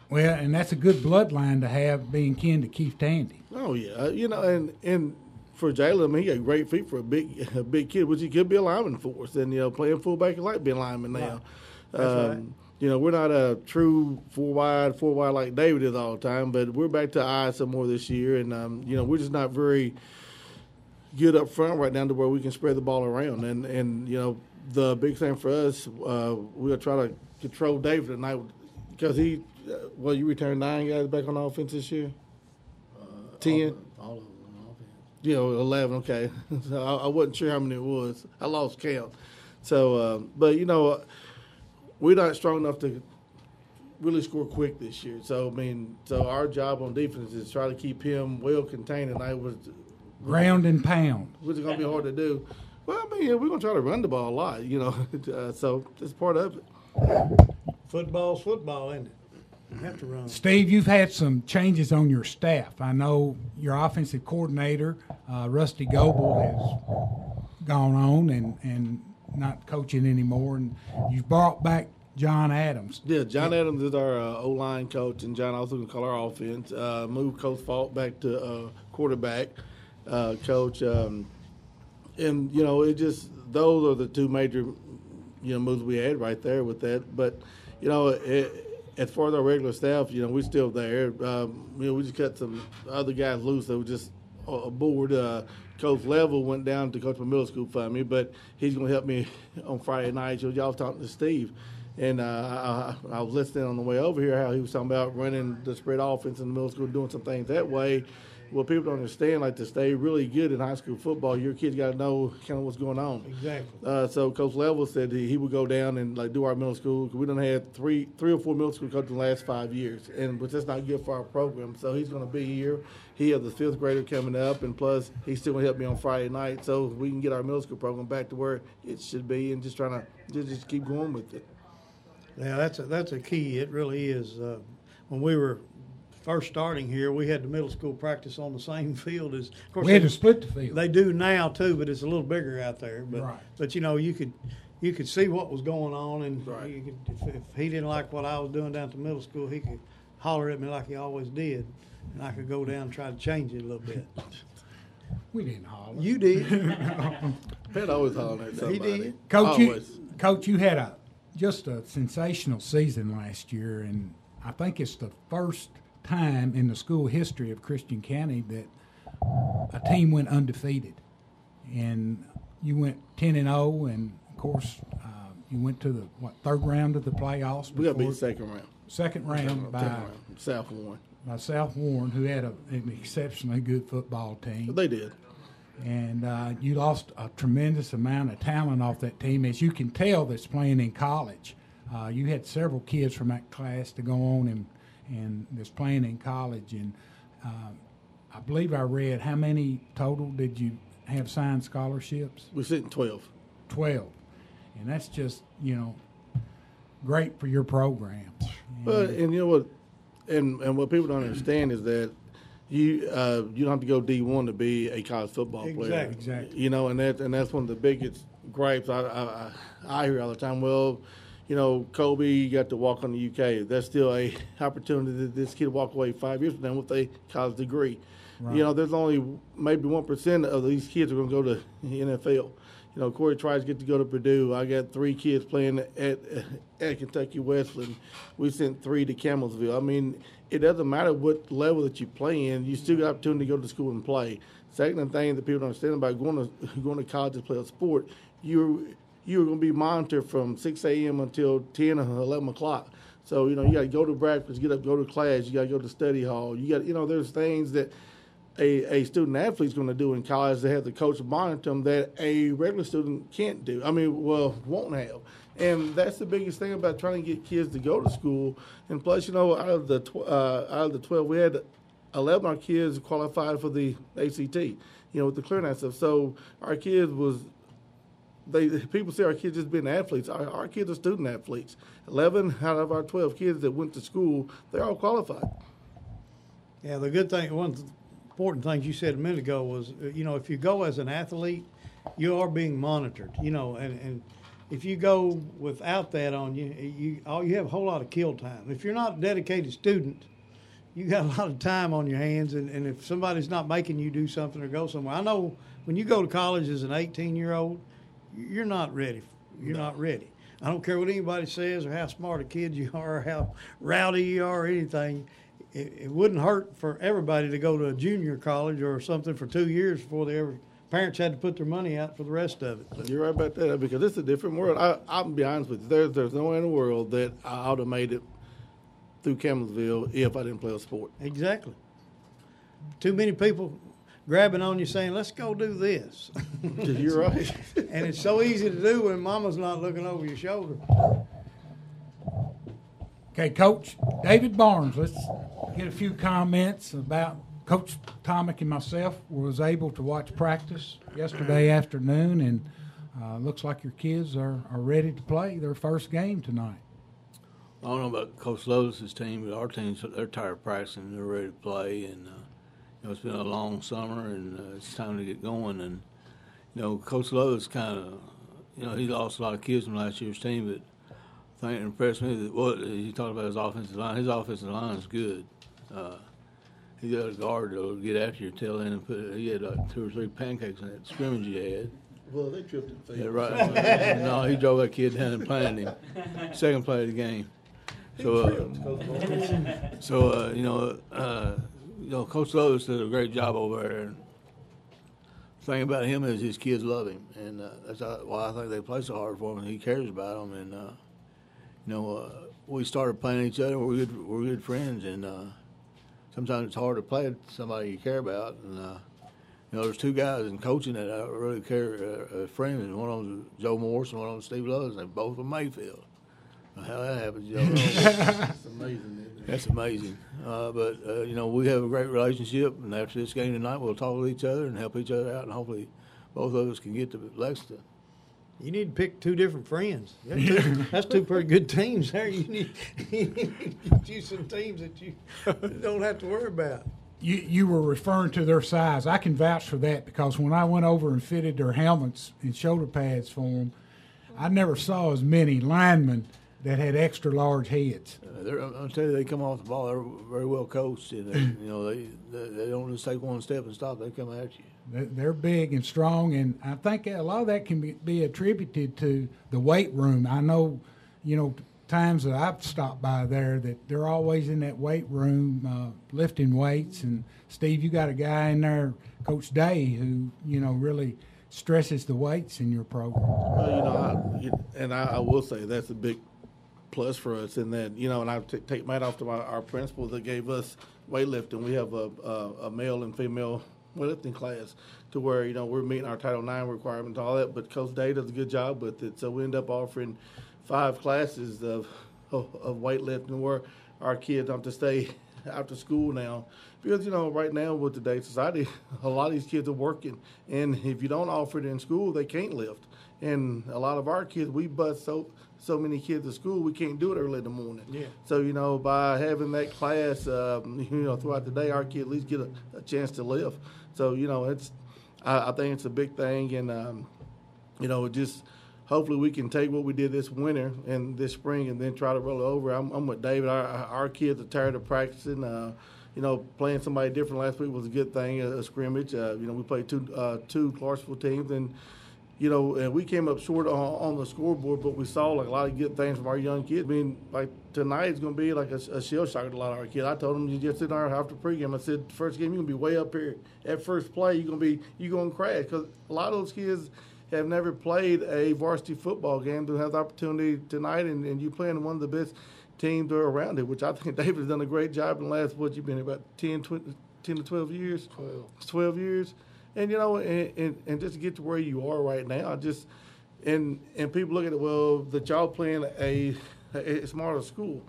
Well, and that's a good bloodline to have, being kin to Keith Tandy. Oh yeah, and for Jalen, I mean, he got great feet for a big kid, which he could be a lineman for us. And playing fullback is like being a lineman now. Right. That's right. We're not a true four wide like David is all the time, but we're back to I some more this year, and we're just not very good up front right now to where we can spread the ball around. And the big thing for us, we'll try to control David tonight because you returned 9 guys back on offense this year? 10? All of them on offense. 11, okay. So I wasn't sure how many it was. I lost count. So, but, we're not strong enough to really score quick this year. So, so our job on defense is try to keep him well contained, and I was – ground and pound. Which is going to be hard to do. Well, we're going to try to run the ball a lot, so it's part of it. Football's football, isn't it? You have to run. Steve, you've had some changes on your staff. I know your offensive coordinator, Rusty Goebel, has gone on and not coaching anymore, and you've brought back John Adams. Yeah, John Adams is our O-line coach, and John also can call our offense. Moved Coach Falk back to quarterback coach. And, it just – those are the two major, moves we had right there with that. But, as far as our regular staff, we're still there. We just cut some other guys loose that were just aboard. Coach Level went down to coach my middle school for me, but he's going to help me on Friday night. Y'all was talking to Steve, and I was listening on the way over here how he was talking about running the spread offense in the middle school, doing some things that way. Well, people don't understand, like, to stay really good in high school football, your kids got to know kind of what's going on. Exactly. So Coach Level said he would go down and, do our middle school. We done had three or four middle school coaches in the last 5 years, but that's not good for our program. So he's going to be here. He has the 5th grader coming up, and plus he's still going to help me on Friday night so we can get our middle school program back to where it should be and just trying to just keep going with it. Yeah, that's a key. It really is. When we were first starting here, we had the middle school practice on the same field as. Of course, we had to split the field. They do now too, but it's a little bigger out there. But right. But you could see what was going on, and right. you could, if he didn't like what I was doing down at the middle school, he could holler at me like he always did, and I could go down and try to change it a little bit. We didn't holler. You did. Pat always hollering at somebody. He did. Coach, you had just a sensational season last year, and I think it's the first time in the school history of Christian County that a team went undefeated, and you went 10-0, and of course you went to the third round of the playoffs. We got beat second round. Second round by South Warren. By South Warren, who had an exceptionally good football team. They did. And you lost a tremendous amount of talent off that team, as you can tell, that's playing in college. You had several kids from that class to go on and that's playing in college. And I believe I read, how many total did you have signed scholarships? We're sitting 12. 12. And that's just, great for your program. But and you know what, and what people don't understand is that you don't have to go D1 to be a college football player. Exactly. And that's one of the biggest gripes I hear all the time. Well, Kobe got to walk on the UK. That's still a opportunity that this kid walk away 5 years from now with a college degree. Right. There's only maybe 1% of these kids are going to go to the NFL. Corey Trice get to go to Purdue. I got 3 kids playing at Kentucky Wesleyan. We sent 3 to Campbellsville. I mean, it doesn't matter what level that you play in. You still got the opportunity to go to school and play. Second thing that people don't understand about going to college to play a sport, you're going to be monitored from 6 a.m. until 10 or 11 o'clock. So, you got to go to breakfast, get up, go to class. You got to go to study hall. You got, there's things that a student athlete's going to do in college that have the coach monitor them that a regular student can't do. Won't have. And that's the biggest thing about trying to get kids to go to school. And plus, out of the 12, we had 11 of our kids qualified for the ACT, with the clearinghouse stuff. So our kids people say our kids just being athletes. Our kids are student athletes. 11 out of our 12 kids that went to school, they're all qualified. Yeah, the good thing, one important things you said a minute ago was, if you go as an athlete, you are being monitored, and if you go without that on you have a whole lot of kill time. If you're not a dedicated student, you got a lot of time on your hands, and if somebody's not making you do something or go somewhere. I know when you go to college as an 18-year-old, you're not ready. You're not ready. I don't care what anybody says or how smart a kid you are or how rowdy you are or anything. It wouldn't hurt for everybody to go to a junior college or something for 2 years before parents had to put their money out for the rest of it. But you're right about that, because it's a different world. I'll be honest with you. There's no way in the world that I would have made it through Campbellsville if I didn't play a sport. Exactly. Too many people grabbing on you saying, let's go do this. You're right. And it's so easy to do when mama's not looking over your shoulder. Okay, Coach David Barnes, let's get a few comments about Coach Tomek and myself was able to watch practice yesterday afternoon, and looks like your kids are ready to play their first game tonight. I don't know about Coach Lotus's team, but our team, they're tired of practicing. They're ready to play, and it's been a long summer, and it's time to get going. And Coach Lotus kind of, he lost a lot of kids from last year's team, but the thing that impressed me that he talked about his offensive line. His offensive line is good. He got a guard that'll get after your tail end and he had like 2 or 3 pancakes in that scrimmage he had. Well, they tripped and failed. Yeah, right. No, he drove that kid down and planted him. Second play of the game. Coach Lotus did a great job over there. And the thing about him is his kids love him, and that's why I think they play so hard for him. He cares about them, and we started playing each other. We're good friends, and sometimes it's hard to play with somebody you care about. And there's 2 guys in coaching that I really care friends, and one of them is Joe Morris and one of them is Steve Loves, and they're both from Mayfield. How that happens, you don't know. That's amazing. That's amazing. But we have a great relationship, and after this game tonight, we'll talk with each other and help each other out, and hopefully both of us can get to Lexington. You need to pick 2 different friends. That's 2 pretty good teams there. You need to get you some teams that you don't have to worry about. You were referring to their size. I can vouch for that, because when I went over and fitted their helmets and shoulder pads for them, I never saw as many linemen that had extra large heads. I'll tell you, they come off the ball. They're very well coached, and they don't just take one step and stop. They come at you. They're big and strong, and I think a lot of that can be attributed to the weight room. I know, times that I've stopped by there that they're always in that weight room lifting weights. And Steve, you got a guy in there, Coach Day, who really stresses the weights in your program. Well, I will say that's a big plus for us in that, and I take Matt off to our principal that gave us weightlifting. We have a male and female weightlifting class to where, we're meeting our Title IX requirements and all that, but Coach Day does a good job with it. So we end up offering 5 classes of weightlifting where our kids have to stay after school now. Because, right now with today's society, a lot of these kids are working. And if you don't offer it in school, they can't lift. And a lot of our kids, we bust so many kids at school, we can't do it early in the morning. Yeah. So, by having that class, throughout the day, our kids at least get a chance to lift. So, I think it's a big thing. And, just hopefully we can take what we did this winter and this spring and then try to roll it over. I'm with David. Our kids are tired of practicing. Playing somebody different last week was a good thing, a scrimmage. We played two Clarksville teams, and and we came up short on the scoreboard, but we saw a lot of good things from our young kids. I mean, tonight is going to be like a shell shock to a lot of our kids. I told them, you just sit there after pregame. I said, first game, you're going to be way up here. At first play, you're going to crash, because a lot of those kids have never played a varsity football game. To have the opportunity tonight, and you playing one of the best teams around it, which I think David has done a great job in the last, you've been about 10 to 12 years? 12 years. And, and just to get to where you are right now, and people look at it, well, that y'all playing a smaller school.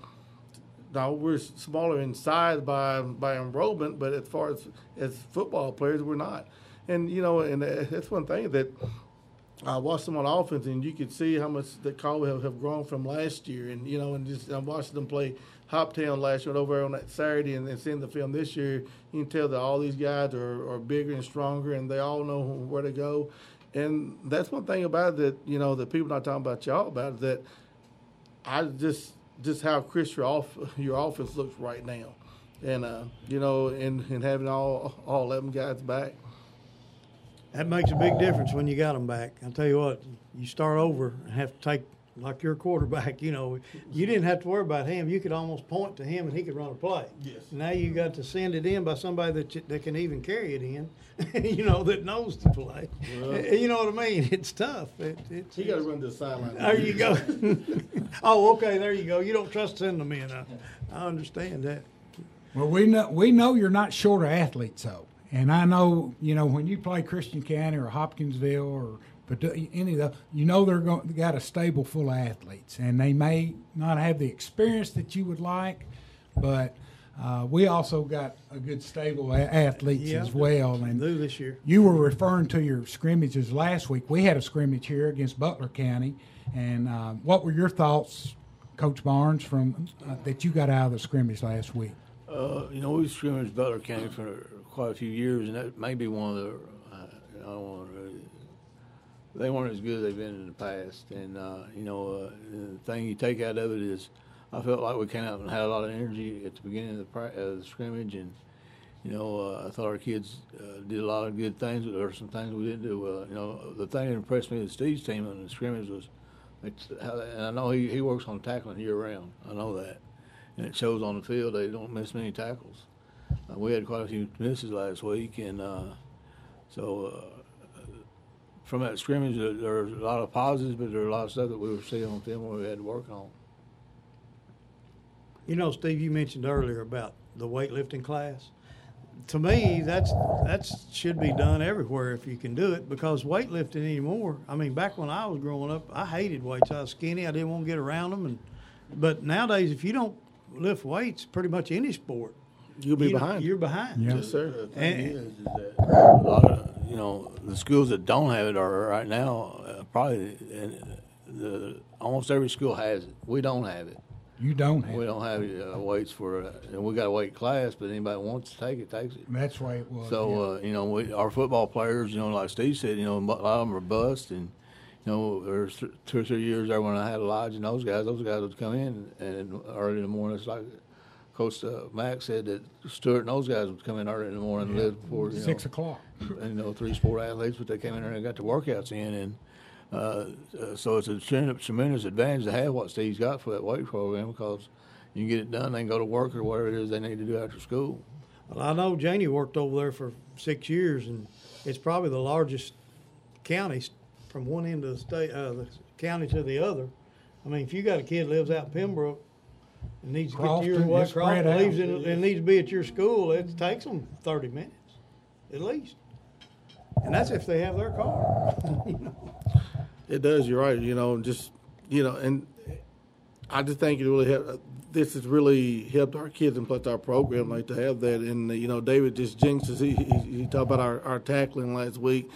Now, we're smaller in size by enrollment, but as far as football players, we're not. And, and that's one thing that I watched them on offense, and you could see how much the Caldwell have grown from last year. And, and just I'm watching them play Hoptown last year over on that Saturday and seeing the film this year, you can tell that all these guys are bigger and stronger, and they all know where to go. And that's one thing about it that, that people not talking about y'all about, is that I just how crisp your offense looks right now. And, and having all 11 guys back. That makes a big difference when you got them back. I'll tell you what, you start over and have to take, like your quarterback, you didn't have to worry about him. You could almost point to him and he could run a play. Yes. Now you got to send it in by somebody that can even carry it in, that knows the play. Well, you know what I mean? It's tough. He got to run to the sideline. There you go. Oh, okay, there you go. You don't trust sending them in. I understand that. Well, we know you're not short of athletes, though. And I know, when you play Christian County or Hopkinsville or any of the, they got a stable full of athletes, and they may not have the experience that you would like, but we also got a good stable of athletes as well. And this year, you were referring to your scrimmages last week. We had a scrimmage here against Butler County, and what were your thoughts, Coach Barnes, from that you got out of the scrimmage last week? We scrimmaged Butler County for quite a few years, and that may be one of the. I don't want to. They weren't as good as they've been in the past, and the thing you take out of it is, I felt like we came out and had a lot of energy at the beginning of the scrimmage, and I thought our kids did a lot of good things. There were some things we didn't do well. The thing that impressed me with Steve's team on the scrimmage was, and I know he works on tackling year round. I know that, and it shows on the field. They don't miss many tackles. We had quite a few misses last week, and from that scrimmage, there's a lot of positives, but there are a lot of stuff that we were seeing on film where we had to work on. Steve, you mentioned earlier about the weightlifting class. To me, that should be done everywhere if you can do it, because weightlifting anymore, back when I was growing up, I hated weights. I was skinny. I didn't want to get around them. But nowadays, if you don't lift weights, pretty much any sport, you'll be behind. You're behind. Yeah. Yes, sir. The thing is that a lot of, the schools that don't have it are right now probably almost every school has it. We don't have it. You don't have We don't have weights for and we got a weight class, but anybody that wants to take it takes it. That's the way it was. So our football players, like Steve said, a lot of them are bust, and there's 2 or 3 years there when I had Elijah and those guys would come in and early in the morning. It's like Coach Mack said that Stewart and those guys would come in early in the morning and live before 6 o'clock. And 3 sport athletes, but they came in there and got the workouts in, and so it's a tremendous advantage to have what Steve's got for that weight program, because you can get it done, they can go to work or whatever it is they need to do after school. Well, I know Janie worked over there for 6 years, and it's probably the largest county from one end of the state, the county to the other. If you got a kid that lives out in Pembroke and needs to get to your and needs to be at your school, it takes them 30 minutes at least. And that's if they have their car. It does. You're right. And I just think it really helped. This has really helped our kids and plus our program like to have that. And David just jinxes. He talked about our tackling last week.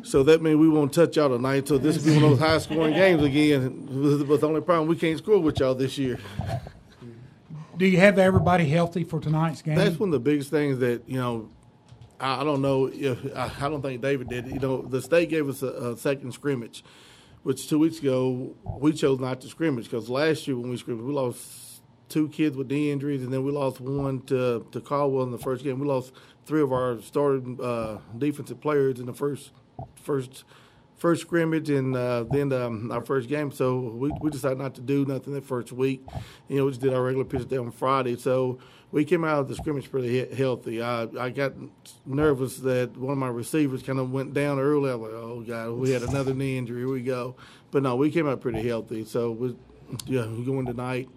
So that means we won't touch y'all tonight. So this will be one of those high scoring games again. But the only problem, we can't score with y'all this year. Do you have everybody healthy for tonight's game? That's one of the biggest things that I don't know if I don't think David did. The state gave us a second scrimmage, which 2 weeks ago we chose not to scrimmage, because last year when we scrimmaged, we lost 2 kids with knee injuries, and then we lost 1 to Caldwell in the first game. We lost 3 of our starting defensive players in the first scrimmage, and then our first game. So we decided not to do nothing that first week. We just did our regular pitch day on Friday. So we came out of the scrimmage pretty healthy. I got nervous that one of my receivers kind of went down early. I was like, oh, God, we had another knee injury. Here we go. But, no, we came out pretty healthy. So, we're going tonight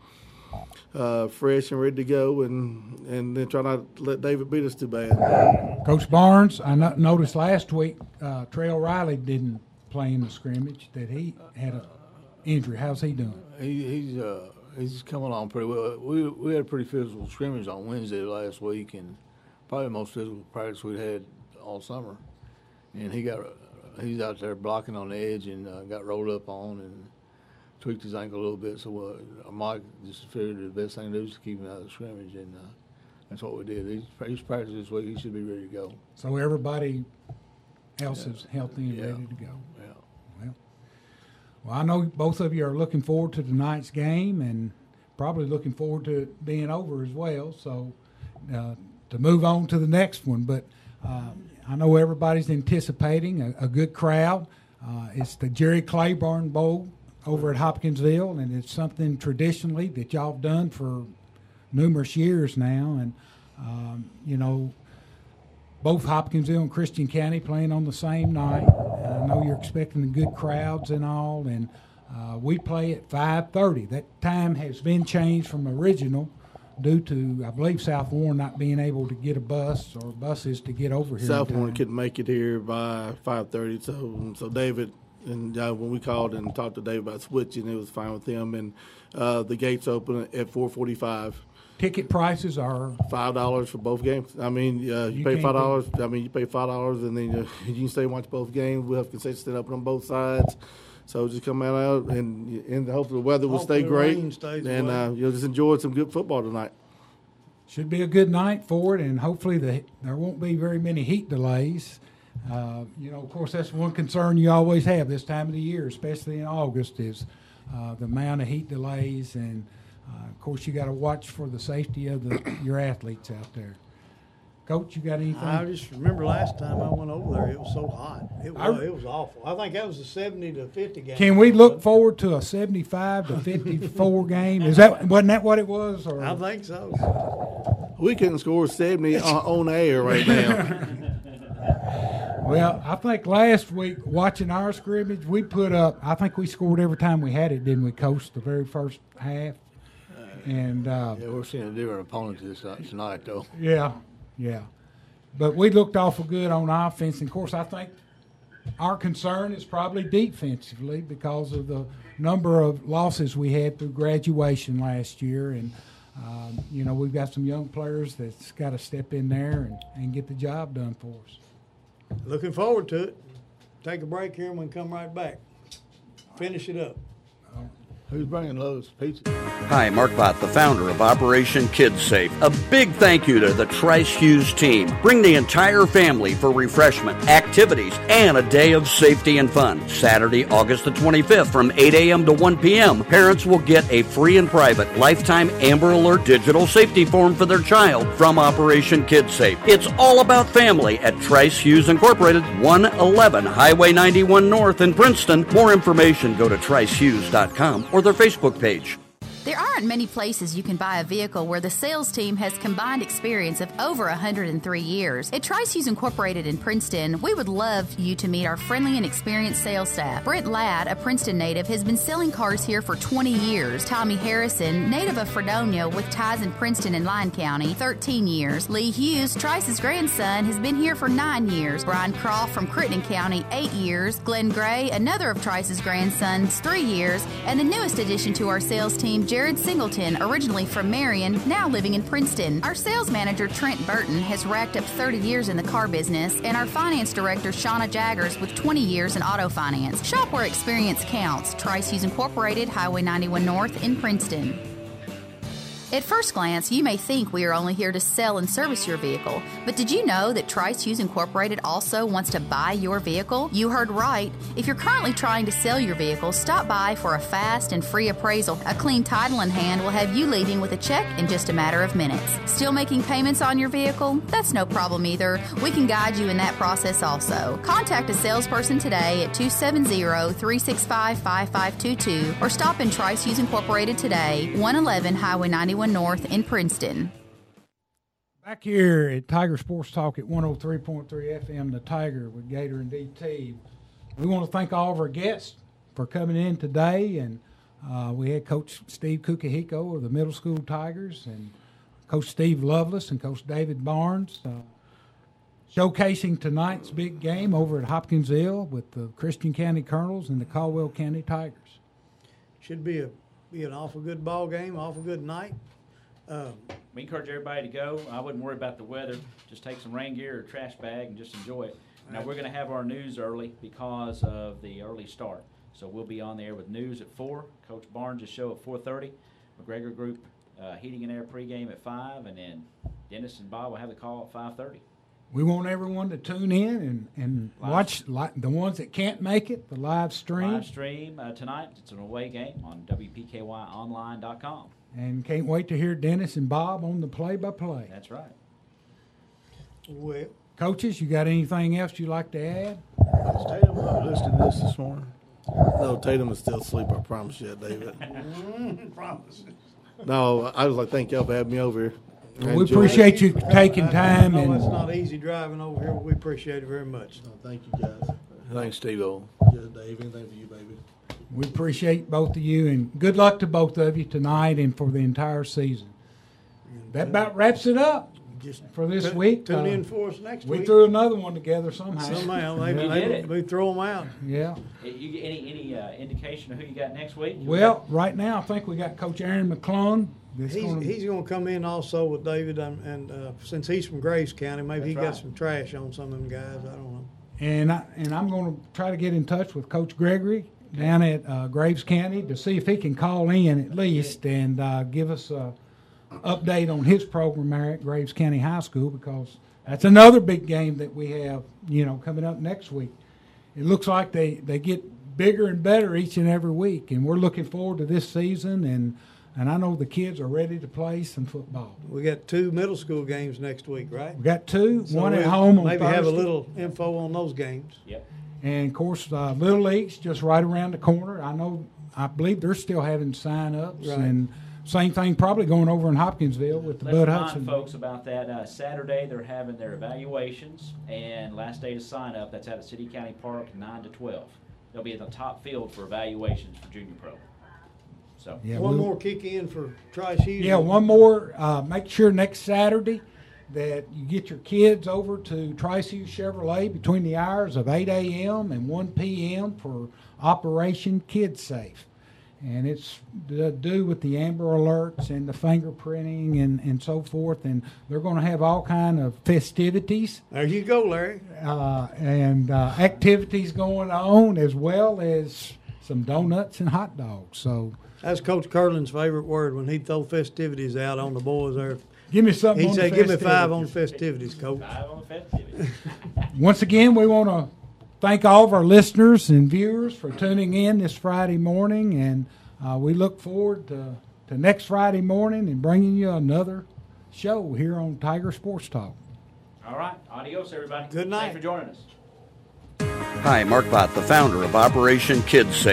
fresh and ready to go, and then try not to let David beat us too bad. Coach Barnes, I noticed last week Trey O'Reilly didn't play in the scrimmage, that he had an injury. How's he doing? He's coming along pretty well. We had a pretty physical scrimmage on Wednesday last week, and probably the most physical practice we'd had all summer. And he got he's out there blocking on the edge and got rolled up on and tweaked his ankle a little bit. So Mike just figured the best thing to do is to keep him out of the scrimmage, and that's what we did. He's practiced this week. He should be ready to go. So everybody else is healthy and ready to go. Yeah. Well, I know both of you are looking forward to tonight's game and probably looking forward to it being over as well. So to move on to the next one, but I know everybody's anticipating a good crowd. It's the Jerry Claiborne Bowl over at Hopkinsville, and it's something traditionally that y'all have done for numerous years now. And, both Hopkinsville and Christian County playing on the same night. I know you're expecting good crowds and all, and we play at 5:30. That time has been changed from original due to, I believe, South Warren not being able to get a bus or buses to get over here. South Warren couldn't make it here by 5:30, so David and when we called and talked to David about switching, it was fine with him. And the gates open at 4:45. Ticket prices are $5 for both games. I mean, you pay $5. You pay $5, and then you can stay and watch both games. We have concession stand up on both sides. So just come out and hopefully the weather will stay great, and you'll just enjoy some good football tonight. Should be a good night for it, and hopefully there won't be very many heat delays. Of course, that's one concern you always have this time of the year, especially in August, is the amount of heat delays. And, of course, you got to watch for the safety of your athletes out there. Coach, you got anything? I just remember last time I went over there, it was so hot. It was awful. I think that was a 70 to 50 game. Can we look forward to a 75 to 54 game? Wasn't that what it was? Or? I think so. We couldn't score 70 on air right now. Well, I think last week, watching our scrimmage, we put up, I think we scored every time we had it, didn't we, Coach, the very first half? And we're seeing a different opponent tonight, though. Yeah. But we looked awful good on offense. And, of course, I think our concern is probably defensively because of the number of losses we had through graduation last year. And, we've got some young players that's got to step in there and get the job done for us. Looking forward to it. Take a break here and we can come right back. Finish it up. Who's bringing Lowe's Pizza? Hi, Mark Bott, the founder of Operation Kids Safe. A big thank you to the Trice Hughes team. Bring the entire family for refreshment, activities, and a day of safety and fun. Saturday, August the 25th from 8 a.m. to 1 p.m. Parents will get a free and private lifetime Amber Alert digital safety form for their child from Operation Kids Safe. It's all about family at Trice Hughes Incorporated, 111 Highway 91 North in Princeton. More information, go to tricehughes.com or their Facebook page. There aren't many places you can buy a vehicle where the sales team has combined experience of over 103 years. At Trice Hughes Incorporated in Princeton, we would love you to meet our friendly and experienced sales staff. Brent Ladd, a Princeton native, has been selling cars here for 20 years. Tommy Harrison, native of Fredonia with ties in Princeton and Lyon County, 13 years. Lee Hughes, Trice's grandson, has been here for 9 years. Brian Croft from Crittenden County, 8 years. Glenn Gray, another of Trice's grandsons, 3 years. And the newest addition to our sales team, Jared Singleton, originally from Marion, now living in Princeton. Our sales manager, Trent Burton, has racked up 30 years in the car business, and our finance director, Shauna Jaggers, with 20 years in auto finance. Shop where experience counts. Trice Hughes Incorporated, Highway 91 North in Princeton. At first glance, you may think we are only here to sell and service your vehicle, but did you know that Trice Hughes Incorporated also wants to buy your vehicle? You heard right. If you're currently trying to sell your vehicle, stop by for a fast and free appraisal. A clean title in hand will have you leaving with a check in just a matter of minutes. Still making payments on your vehicle? That's no problem either. We can guide you in that process also. Contact a salesperson today at 270-365-5522 or stop in Trice Hughes Incorporated today, 111 Highway 91 North in Princeton. Back here at Tiger Sports Talk at 103.3 FM, The Tiger with Gator and DT. We want to thank all of our guests for coming in today, and we had Coach Steve Kukahiko of the Middle School Tigers and Coach Steve Lovelace and Coach David Barnes showcasing tonight's big game over at Hopkinsville with the Christian County Colonels and the Caldwell County Tigers. Should be an awful good ball game, awful good night. We encourage everybody to go. I wouldn't worry about the weather. Just take some rain gear or a trash bag and just enjoy it. Now, we're going to have our news early because of the early start. So we'll be on the air with news at 4, Coach Barnes' show at 4:30, McGregor Group Heating and Air pregame at 5, and then Dennis and Bob will have the call at 5:30. We want everyone to tune in and watch the ones that can't make it, the live stream. Live stream tonight. It's an away game on WPKYonline.com. And can't wait to hear Dennis and Bob on the play-by-play. That's right. Well, Coaches, you got anything else you'd like to add? Is Tatum listening to this morning? No, Tatum is still asleep, I promise you, David. promise. No, I was like, thank y'all for having me over here. I We enjoyed appreciate you taking time. I know it's And not easy driving over here, but we appreciate it very much. it. No, thank you, guys. Thanks, Steve-O. Yeah, Dave, anything for you, baby. we appreciate both of you. And good luck to both of you tonight and for the entire season. That about wraps it up Just for this week. Tune in for us next We week. threw another one together somehow. Somehow You did it. we throw them out. Yeah. You get any indication of who you got next week? Well, right now I think we got Coach Aaron McClung. That's gonna- He's going to come in also with David, and since he's from Graves County, maybe he That's got right. some trash on some of them guys. I don't know. And I'm going to try to get in touch with Coach Gregory down at Graves County to see if he can call in at least and give us a update on his program there at Graves County High School, because that's another big game that we have, coming up next week. It looks like they get bigger and better each and every week, and we're looking forward to this season, and I know the kids are ready to play some football. We got 2 middle school games next week, right? We got 2, So one at we'll home on maybe Thursday. have a little info on those games. Yep. And of course, Little League's just right around the corner. I believe they're still having sign-ups, Right. and same thing probably going over in Hopkinsville with the Let's Bud remind Hudson. folks about that. Saturday they're having their evaluations, and last day to sign up. That's out at City County Park, 9 to 12. They'll be at the top field for evaluations for junior pro. So Yeah, One we'll- more kick in for Trice Hughes. Yeah, one more. Make sure next Saturday that you get your kids over to Trice Hughes Chevrolet between the hours of 8 a.m. and 1 p.m. for Operation Kid Safe. And it's to do with the Amber Alerts and the fingerprinting and so forth. And they're going to have all kind of festivities There you go, Larry. and activities going on, as well as some donuts and hot dogs. So That's Coach Curlin's favorite word when he'd throw festivities out on the boys there. give me something. He'd on say, the give me 5 on festivities." festivities, Coach. 5 on the festivities. Once again, we want to thank all of our listeners and viewers for tuning in this Friday morning, and we look forward to next Friday morning and bringing you another show here on Tiger Sports Talk. All right. Adios, everybody. Good night. Thanks for joining us. Hi, Mark Bott, the founder of Operation Kids Safe.